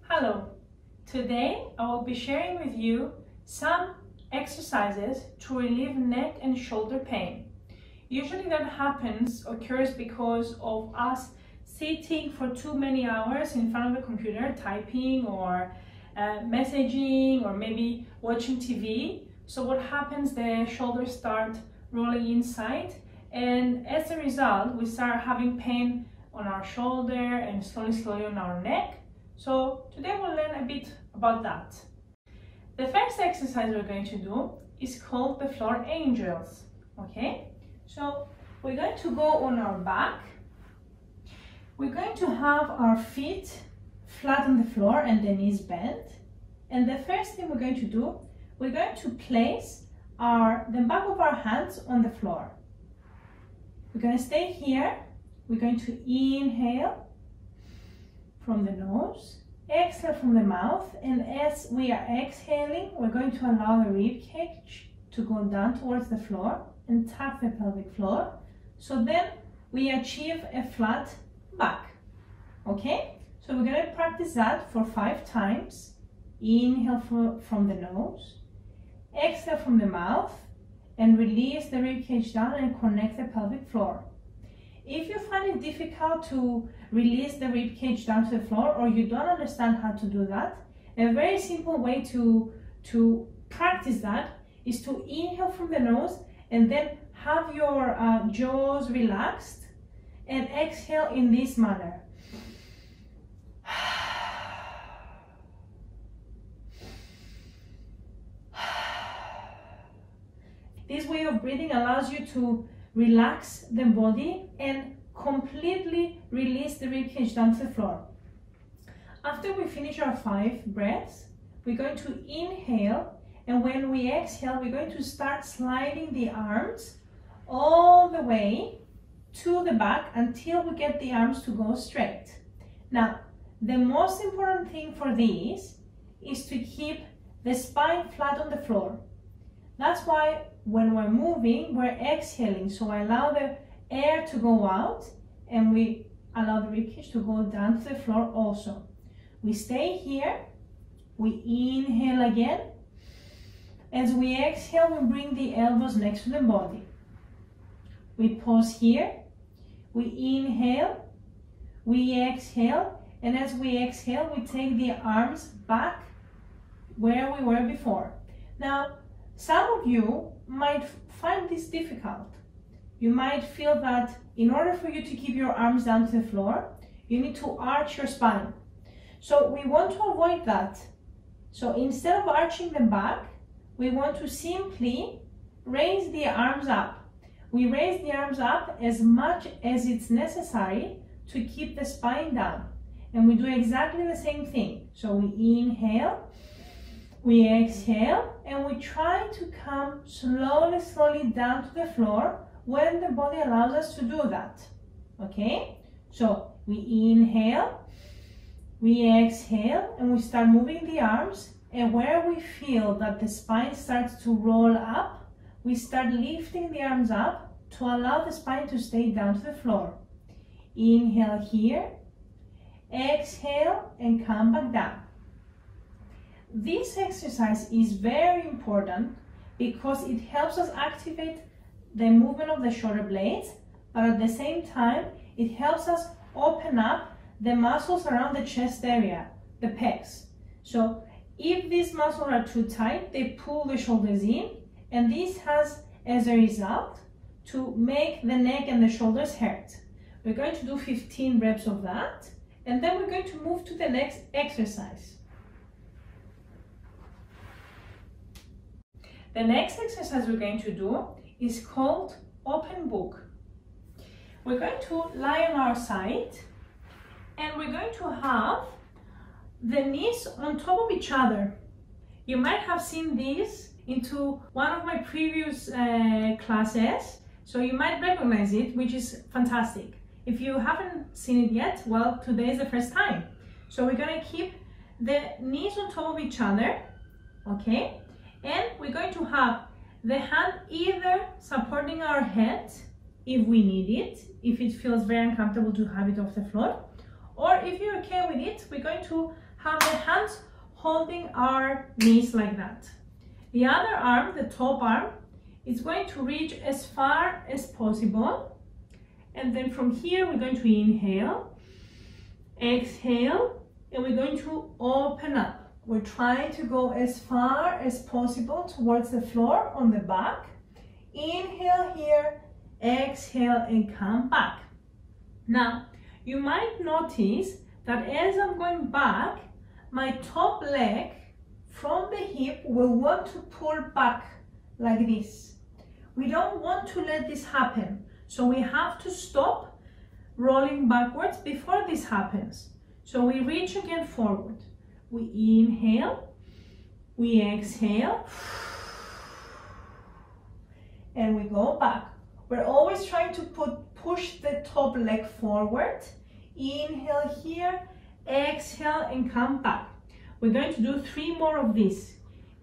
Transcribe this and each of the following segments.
Hello, today I will be sharing with you some exercises to relieve neck and shoulder pain. Usually that occurs because of us sitting for too many hours in front of the computer, typing or messaging or maybe watching TV. So what happens, the shoulders start rolling inside, and as a result we start having pain on our shoulder and slowly on our neck. So today we'll learn a bit about that. The first exercise we're going to do is called the floor angels. Okay, so we're going to go on our back. We're going to have our feet flat on the floor and the knees bent. And the first thing we're going to do, we're going to place the back of our hands on the floor. We're going to stay here. We're going to inhale from the nose, exhale from the mouth, and as we are exhaling, we're going to allow the rib cage to go down towards the floor and tap the pelvic floor. So then we achieve a flat back. Okay, so we're going to practice that for 5 times. Inhale from the nose, exhale from the mouth, and release the rib cage down and connect the pelvic floor. If you find it difficult to release the rib cage down to the floor, or you don't understand how to do that, a very simple way to practice that is to inhale from the nose and then have your jaws relaxed and exhale in this manner. This way of breathing allows you to relax the body and completely release the rib cage down to the floor. After we finish our 5 breaths, we're going to inhale, and when we exhale, we're going to start sliding the arms all the way to the back until we get the arms to go straight. Now, the most important thing for these is to keep the spine flat on the floor. That's why when we're moving, we're exhaling. So I allow the air to go out and we allow the rib cage to go down to the floor also. We stay here, we inhale again. As we exhale, we bring the elbows next to the body. We pause here, we inhale, we exhale, and as we exhale, we take the arms back where we were before. Now, some of you might find this difficult. You might feel that in order for you to keep your arms down to the floor, you need to arch your spine. So we want to avoid that. So instead of arching the back, we want to simply raise the arms up. We raise the arms up as much as it's necessary to keep the spine down. And we do exactly the same thing. So we inhale, we exhale, and we try to come slowly down to the floor when the body allows us to do that. Okay? So we inhale, we exhale, and we start moving the arms, and where we feel that the spine starts to roll up, we start lifting the arms up to allow the spine to stay down to the floor. Inhale here, exhale, and come back down. This exercise is very important because it helps us activate the movement of the shoulder blades, but at the same time, it helps us open up the muscles around the chest area, the pecs. So if these muscles are too tight, they pull the shoulders in, and this has as a result to make the neck and the shoulders hurt. We're going to do 15 reps of that, and then we're going to move to the next exercise. The next exercise we're going to do is called open book. We're going to lie on our side and we're going to have the knees on top of each other. You might have seen this into one of my previous classes, so you might recognize it, which is fantastic. If you haven't seen it yet, well, today is the first time. So we're going to keep the knees on top of each other, okay? And we're going to have the hand either supporting our head if we need it, if it feels very uncomfortable to have it off the floor, or if you're okay with it, we're going to have the hands holding our knees like that. The other arm, the top arm, is going to reach as far as possible. And then from here, we're going to inhale, exhale, and we're going to open up. We're trying to go as far as possible towards the floor on the back. Inhale here, exhale, and come back. Now, you might notice that as I'm going back, my top leg from the hip will want to pull back like this. We don't want to let this happen. So we have to stop rolling backwards before this happens. So we reach again forward. We inhale, we exhale, and we go back. We're always trying to push the top leg forward. Inhale here, exhale, and come back. We're going to do 3 more of this.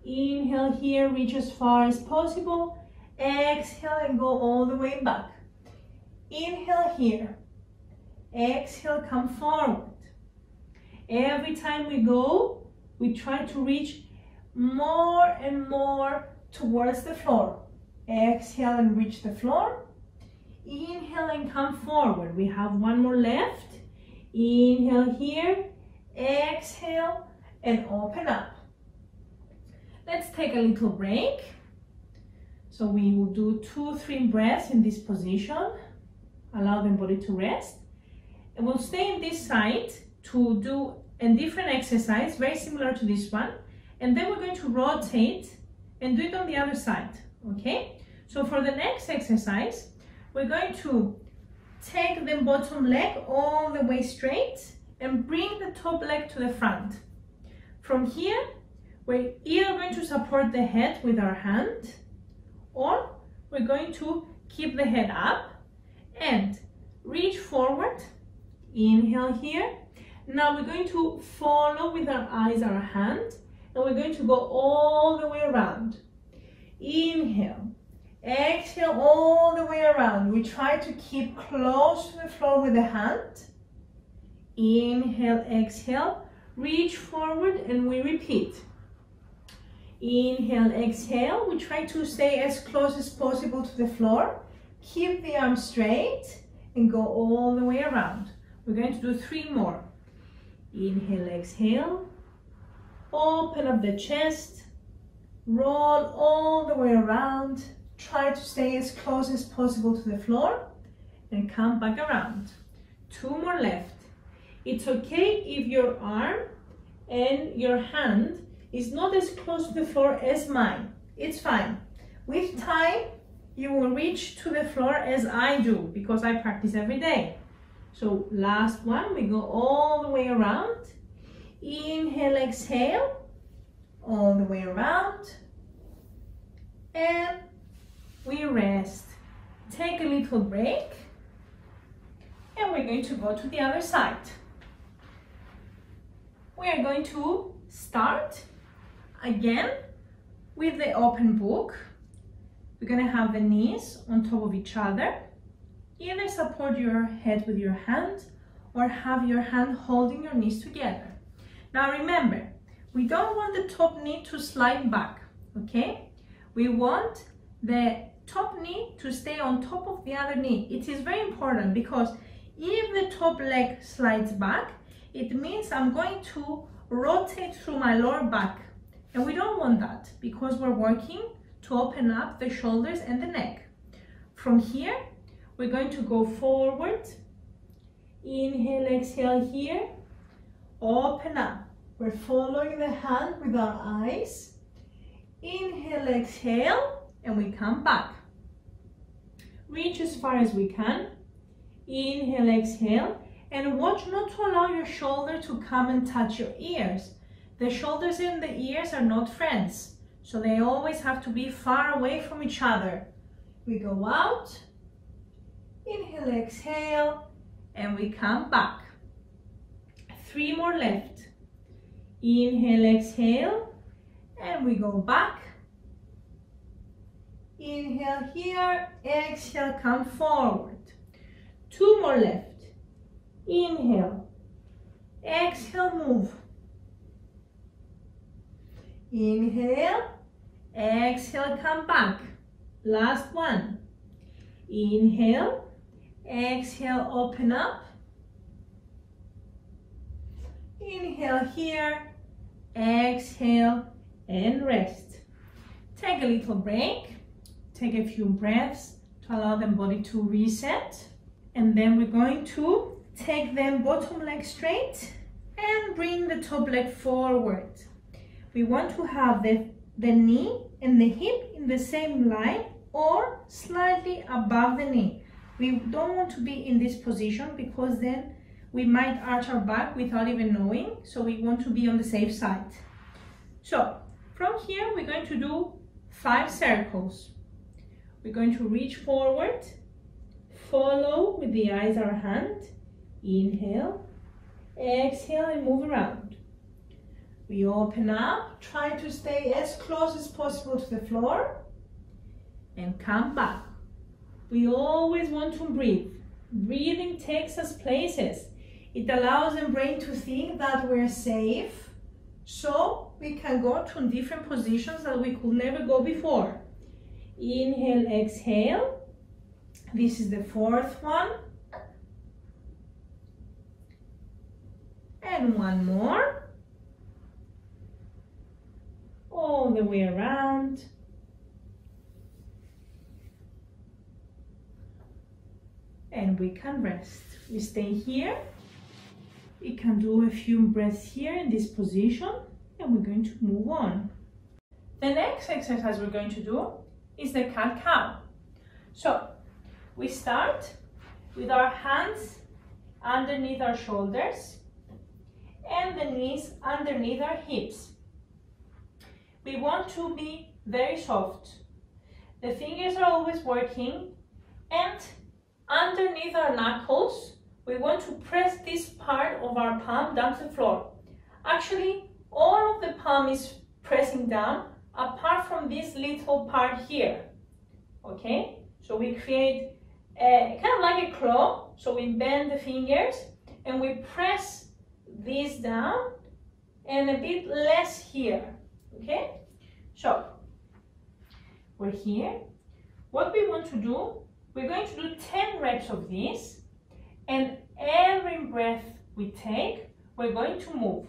Inhale here, reach as far as possible. Exhale and go all the way back. Inhale here. Exhale, come forward. Every time we go, we try to reach more and more towards the floor. Exhale and reach the floor. Inhale and come forward. We have 1 more left. Inhale here. Exhale and open up. Let's take a little break. So we will do 2-3 breaths in this position. Allow the body to rest. And we'll stay in this side to do a different exercise, very similar to this one. And then we're going to rotate and do it on the other side, okay? So for the next exercise, we're going to take the bottom leg all the way straight and bring the top leg to the front. From here, we're either going to support the head with our hand, or we're going to keep the head up and reach forward. Inhale here. Now we're going to follow with our eyes our hand, and we're going to go all the way around. Inhale. Exhale all the way around. We try to keep close to the floor with the hand. Inhale, exhale, reach forward, and we repeat. Inhale, exhale. We try to stay as close as possible to the floor. Keep the arms straight and go all the way around. We're going to do 3 more. Inhale, exhale. Open up the chest. Roll all the way around. Try to stay as close as possible to the floor and come back around. 2 more left. It's okay if your arm and your hand is not as close to the floor as mine. It's fine. With time, you will reach to the floor as I do, because I practice every day. So last one, we go all the way around. Inhale, exhale, all the way around. And we rest. Take a little break. And we're going to go to the other side. We are going to start again with the open book. We're going to have the knees on top of each other. Either support your head with your hand or have your hand holding your knees together. Now remember, we don't want the top knee to slide back, okay? We want the top knee to stay on top of the other knee. It is very important, because if the top leg slides back, it means I'm going to rotate through my lower back. And we don't want that, because we're working to open up the shoulders and the neck. From here, we're going to go forward. Inhale, exhale here. Open up. We're following the hand with our eyes. Inhale, exhale, and we come back. Reach as far as we can. Inhale, exhale, and watch not to allow your shoulder to come and touch your ears. The shoulders and the ears are not friends, so they always have to be far away from each other. We go out. Inhale, exhale, and we come back. 3 more left. Inhale, exhale, and we go back. Inhale here, exhale, come forward. 2 more left. Inhale, exhale, move. Inhale, exhale, come back. Last one. Inhale, exhale, open up. Inhale here, exhale, and rest. Take a little break. Take a few breaths to allow the body to reset. And then we're going to take the bottom leg straight and bring the top leg forward. We want to have the knee and the hip in the same line or slightly above the knee. We don't want to be in this position because then we might arch our back without even knowing. So we want to be on the safe side. So from here, we're going to do 5 circles. We're going to reach forward, follow with the eyes our hand. Inhale, exhale, and move around. We open up, try to stay as close as possible to the floor, and come back. We always want to breathe. Breathing takes us places. It allows the brain to think that we're safe, so we can go to different positions that we could never go before. Inhale, exhale. This is the 4th one. And one more. All the way around. And we can rest. We stay here. We can do a few breaths here in this position, and we're going to move on. The next exercise we're going to do is the cat-cow. So we start with our hands underneath our shoulders and the knees underneath our hips. We want to be very soft. The fingers are always working, and underneath our knuckles, we want to press this part of our palm down to the floor. Actually, all of the palm is pressing down apart from this little part here. Okay? So we create kind of like a claw. So we bend the fingers and we press this down and a bit less here. Okay? So we're here. What we want to do, we're going to do 10 reps of this, and every breath we take, we're going to move.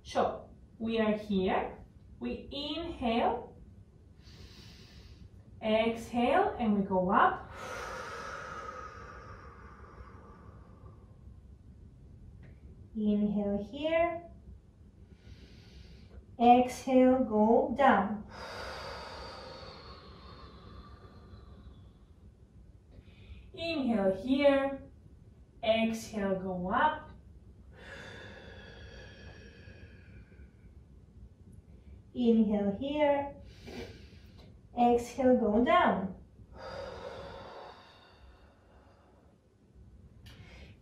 So we are here, we inhale, exhale, and we go up. Inhale here, exhale, go down. Inhale here, exhale, go up. Inhale here, exhale, go down.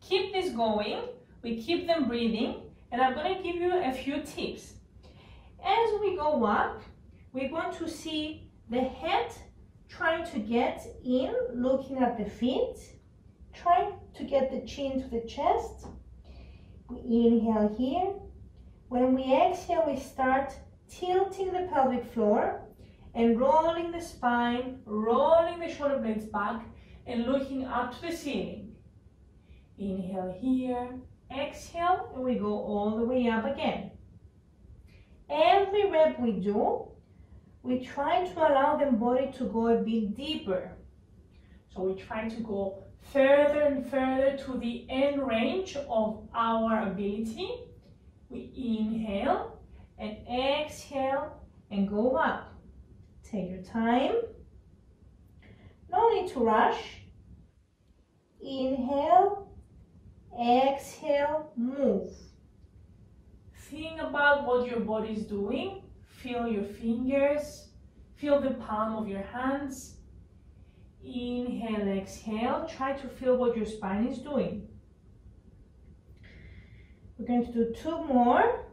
Keep this going, we keep them breathing, and I'm going to give you a few tips. As we go up, we're going to see the head trying to get in, looking at the feet, trying to get the chin to the chest. We inhale here. When we exhale, we start tilting the pelvic floor and rolling the spine, rolling the shoulder blades back, and looking up to the ceiling. Inhale here, exhale, and we go all the way up again. Every rep we do, we try to allow the body to go a bit deeper. So we try to go further and further to the end range of our ability. We inhale and exhale and go up. Take your time. No need to rush. Inhale, exhale, move. Think about what your body is doing. Feel your fingers. Feel the palm of your hands. Inhale, exhale. Try to feel what your spine is doing. We're going to do 2 more.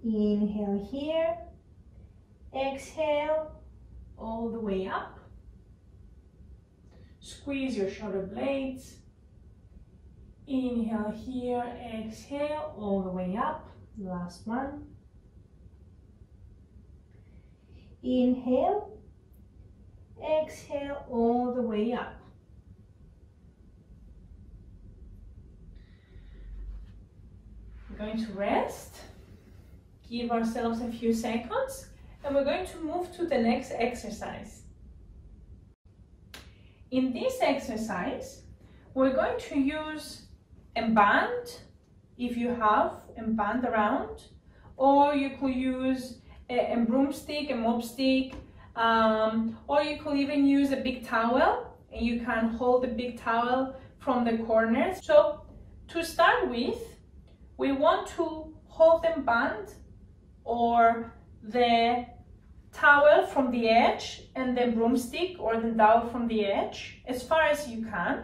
Inhale here. Exhale, all the way up. Squeeze your shoulder blades. Inhale here, exhale, all the way up. Last one. Inhale, exhale all the way up. We're going to rest, give ourselves a few seconds, and we're going to move to the next exercise. In this exercise, we're going to use a band, if you have a band around, or you could use a broomstick, a mop stick, or you could even use a big towel, and you can hold the big towel from the corners. So to start with, we want to hold the band or the towel from the edge and the broomstick or the towel from the edge as far as you can,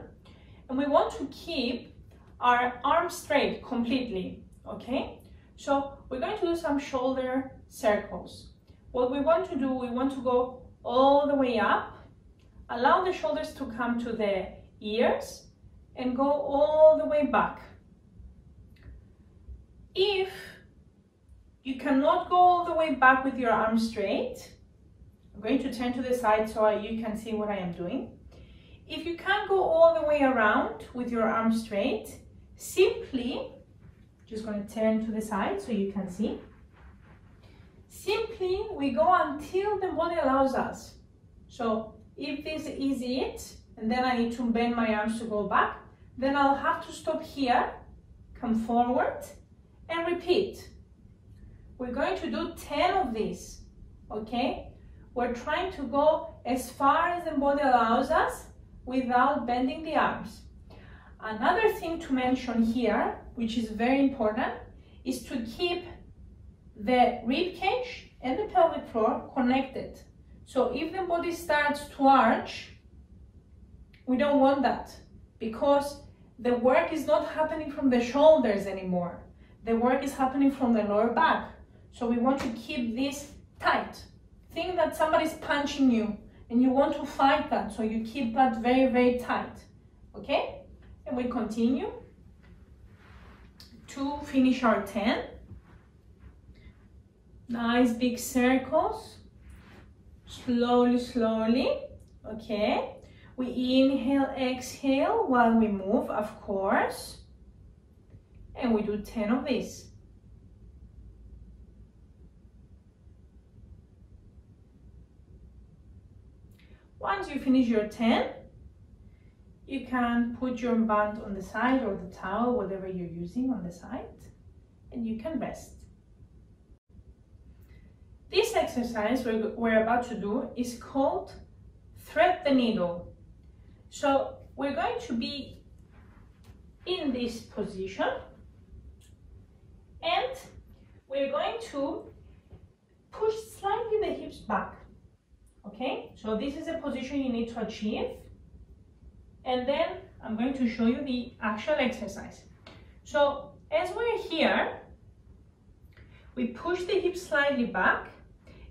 and we want to keep our arms straight completely. Okay, so we're going to do some shoulder circles. What we want to do, we want to go all the way up, allow the shoulders to come to the ears, and go all the way back. If you cannot go all the way back with your arms straight, I'm going to turn to the side so you can see what I am doing. If you can't go all the way around with your arms straight, simply, just going to turn to the side so you can see. Simply, we go until the body allows us. So if this is it, and then I need to bend my arms to go back, then I'll have to stop here, come forward, and repeat. We're going to do 10 of these, okay? We're trying to go as far as the body allows us without bending the arms. Another thing to mention here, which is very important, is to keep the rib cage and the pelvic floor connected. So if the body starts to arch, we don't want that, because the work is not happening from the shoulders anymore. The work is happening from the lower back. So we want to keep this tight. Think that somebody's punching you and you want to fight that, so you keep that very, very tight. Okay? And we continue to finish our 10. Nice big circles. Slowly, slowly. Okay? We inhale, exhale while we move, of course. And we do 10 of these. Once you finish your 10, you can put your band on the side or the towel, whatever you're using on the side, and you can rest. This exercise we're about to do is called thread the needle. So we're going to be in this position, and we're going to push slightly the hips back. Okay, so this is a position you need to achieve, and then I'm going to show you the actual exercise. So as we're here, we push the hips slightly back,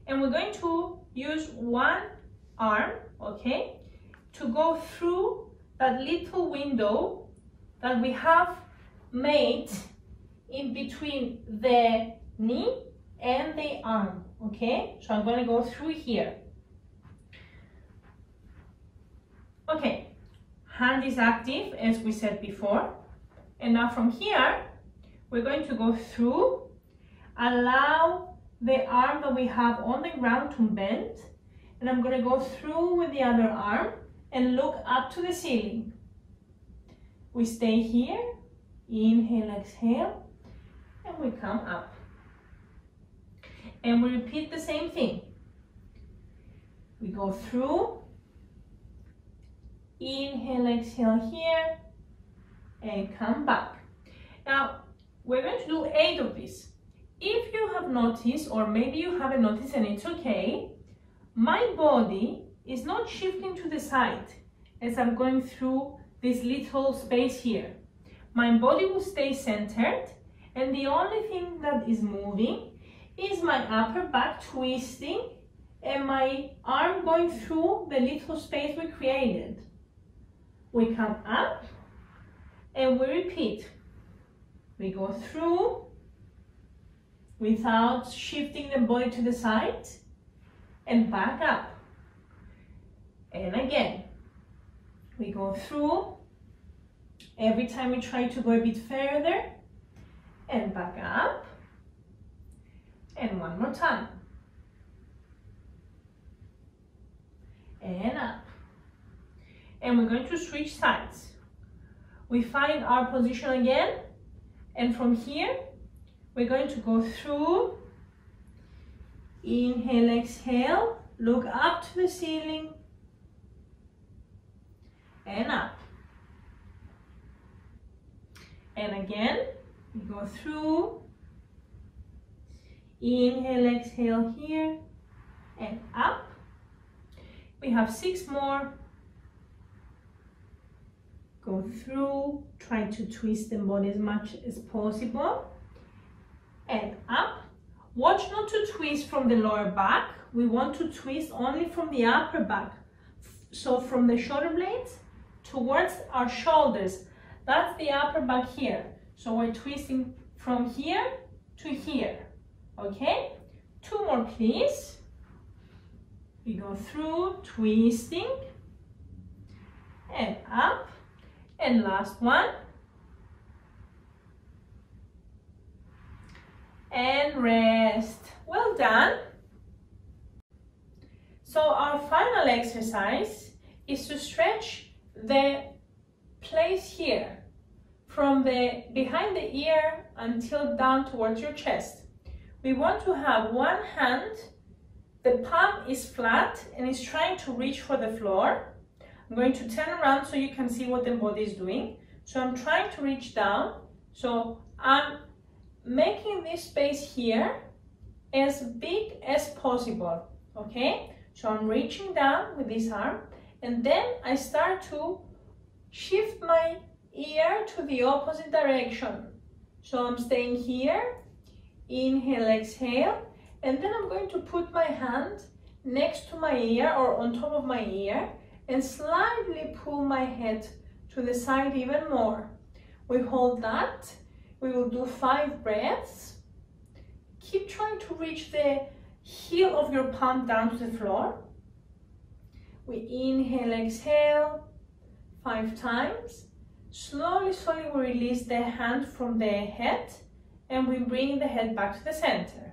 and we're going to use one arm, okay, to go through that little window that we have made in between the knee and the arm. Okay, so I'm going to go through here. Okay, hand is active as we said before, and now from here we're going to go through, allow the arm that we have on the ground to bend, and I'm going to go through with the other arm and look up to the ceiling. We stay here, inhale, exhale, and we come up, and we repeat the same thing. We go through, inhale, exhale here, and come back. Now, we're going to do 8 of these. If you have noticed, or maybe you haven't noticed and it's okay, my body is not shifting to the side as I'm going through this little space here. My body will stay centered, and the only thing that is moving is my upper back twisting and my arm going through the little space we created. We come up and we repeat. We go through without shifting the body to the side, and back up. And again, we go through. Every time we try to go a bit further and back up. And one more time. And up. And we're going to switch sides. We find our position again, and from here we're going to go through. Inhale, exhale, look up to the ceiling and up. And again, we go through. Inhale, exhale here and up. We have 6 more. Go through, try to twist the body as much as possible and up. Watch not to twist from the lower back. We want to twist only from the upper back. So from the shoulder blades towards our shoulders. That's the upper back here. So we're twisting from here to here. Okay? 2 more please. We go through, twisting and up. And last one. And rest. Well done. So our final exercise is to stretch the place here from the behind the ear until down towards your chest. We want to have one hand, the palm is flat and is trying to reach for the floor. I'm going to turn around so you can see what the body is doing. So I'm trying to reach down. So I'm making this space here as big as possible. Okay? So I'm reaching down with this arm and then I start to shift my ear to the opposite direction. So I'm staying here. Inhale, exhale. And then I'm going to put my hand next to my ear or on top of my ear and slightly pull my head to the side even more. We hold that. We will do 5 breaths. Keep trying to reach the heel of your palm down to the floor. We inhale, exhale 5 times. Slowly, slowly we release the hand from the head and we bring the head back to the center.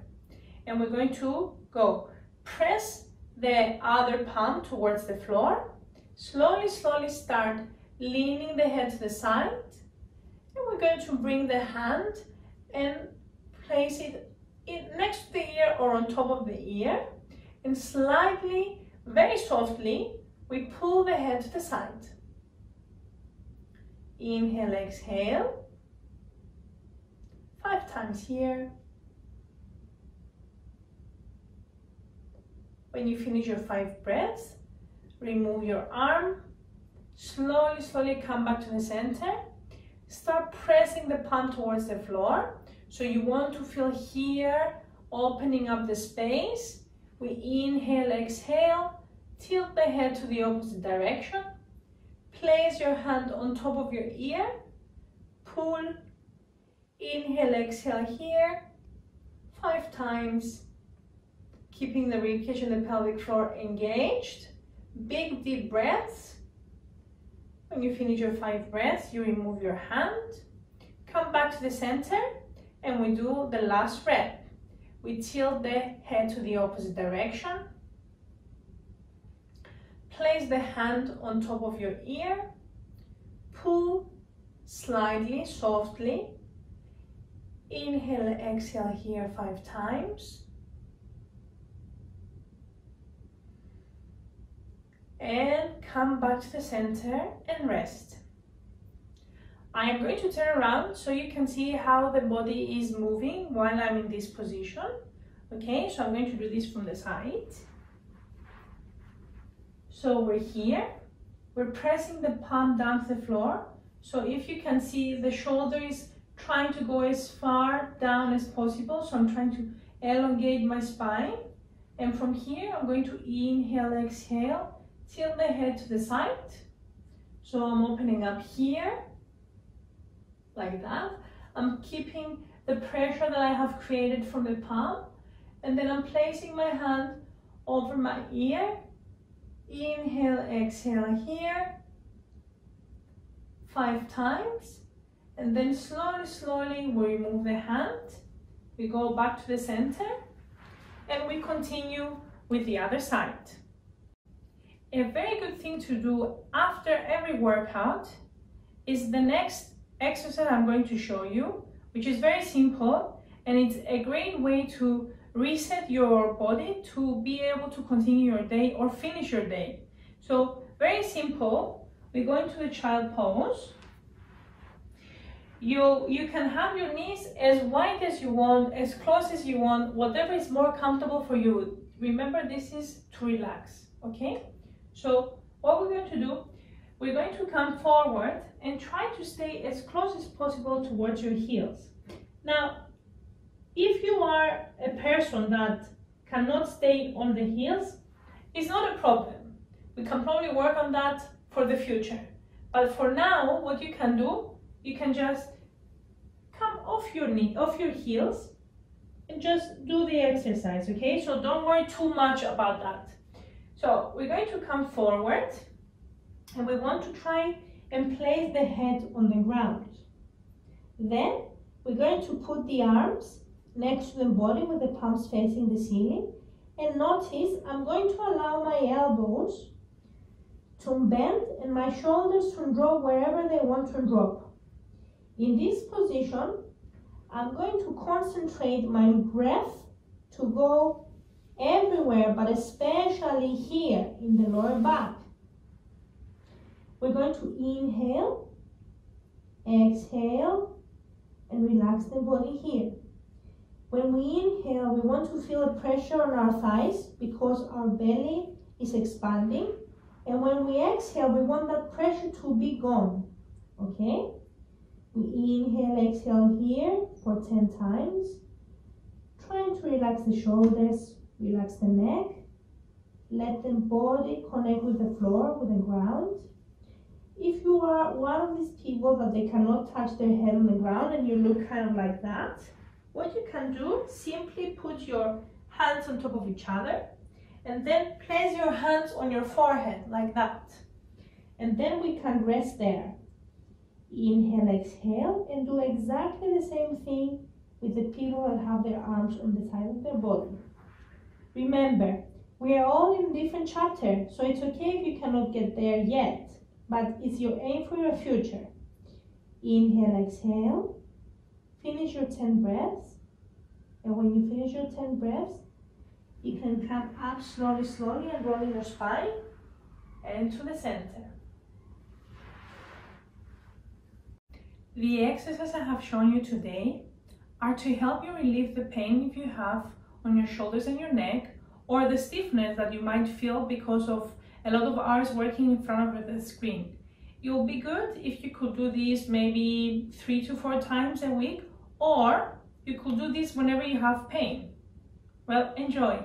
And we're going to go press the other palm towards the floor. Slowly, slowly start leaning the head to the side. And we're going to bring the hand and place it next to the ear or on top of the ear. And slightly, very softly, we pull the head to the side. Inhale, exhale. 5 times here. When you finish your 5 breaths, remove your arm. Slowly, slowly come back to the center. Start pressing the palm towards the floor. So you want to feel here, opening up the space. We inhale, exhale, tilt the head to the opposite direction. Place your hand on top of your ear. Pull. Inhale, exhale here. 5 times. Keeping the ribcage and the pelvic floor engaged. Big deep breaths. When you finish your 5 breaths, you remove your hand. Come back to the center and we do the last breath. We tilt the head to the opposite direction. Place the hand on top of your ear. Pull slightly, softly. Inhale, exhale here 5 times. And come back to the center and rest. I am going to turn around so you can see how the body is moving while I'm in this position. Okay, so I'm going to do this from the side. So we're here, we're pressing the palm down to the floor. So if you can see, the shoulder is trying to go as far down as possible. So I'm trying to elongate my spine. And from here, I'm going to inhale, exhale, tilt the head to the side. So I'm opening up here, like that. I'm keeping the pressure that I have created from the palm. And then I'm placing my hand over my ear. Inhale, exhale here. 5 times. And then slowly we remove the hand. We go back to the center. And we continue with the other side. A very good thing to do after every workout is the next exercise I'm going to show you, which is very simple, and it's a great way to reset your body to be able to continue your day or finish your day. So very simple. We go into the child pose. You can have your knees as wide as you want, as close as you want, whatever is more comfortable for you. Remember, this is to relax, okay? So what we're going to do, we're going to come forward and try to stay as close as possible towards your heels. Now, if you are a person that cannot stay on the heels, it's not a problem. We can probably work on that for the future. But for now, what you can do, you can just come off your heels and just do the exercise, okay? So don't worry too much about that. So we're going to come forward and we want to try and place the head on the ground. Then we're going to put the arms next to the body with the palms facing the ceiling. And notice I'm going to allow my elbows to bend and my shoulders to drop wherever they want to drop. In this position, I'm going to concentrate my breath to go everywhere, but especially here in the lower back. We're going to inhale, exhale, and relax the body here. When we inhale, we want to feel a pressure on our thighs because our belly is expanding. And when we exhale, we want that pressure to be gone, okay? We inhale, exhale here for 10 times. Trying to relax the shoulders, relax the neck. Let the body connect with the floor, with the ground. If you are one of these people that they cannot touch their head on the ground and you look kind of like that, what you can do, simply put your hands on top of each other and then place your hands on your forehead like that. And then we can rest there. Inhale, exhale, and do exactly the same thing with the people that have their arms on the side of their body. Remember, we are all in different chapters, so it's okay if you cannot get there yet, but it's your aim for your future. Inhale, exhale, finish your 10 breaths, and when you finish your 10 breaths, you can come up slowly and roll your spine and to the center. The exercises I have shown you today are to help you relieve the pain if you have on your shoulders and your neck, or the stiffness that you might feel because of a lot of hours working in front of the screen. It will be good if you could do these maybe 3 to 4 times a week, or you could do this whenever you have pain. Well, enjoy!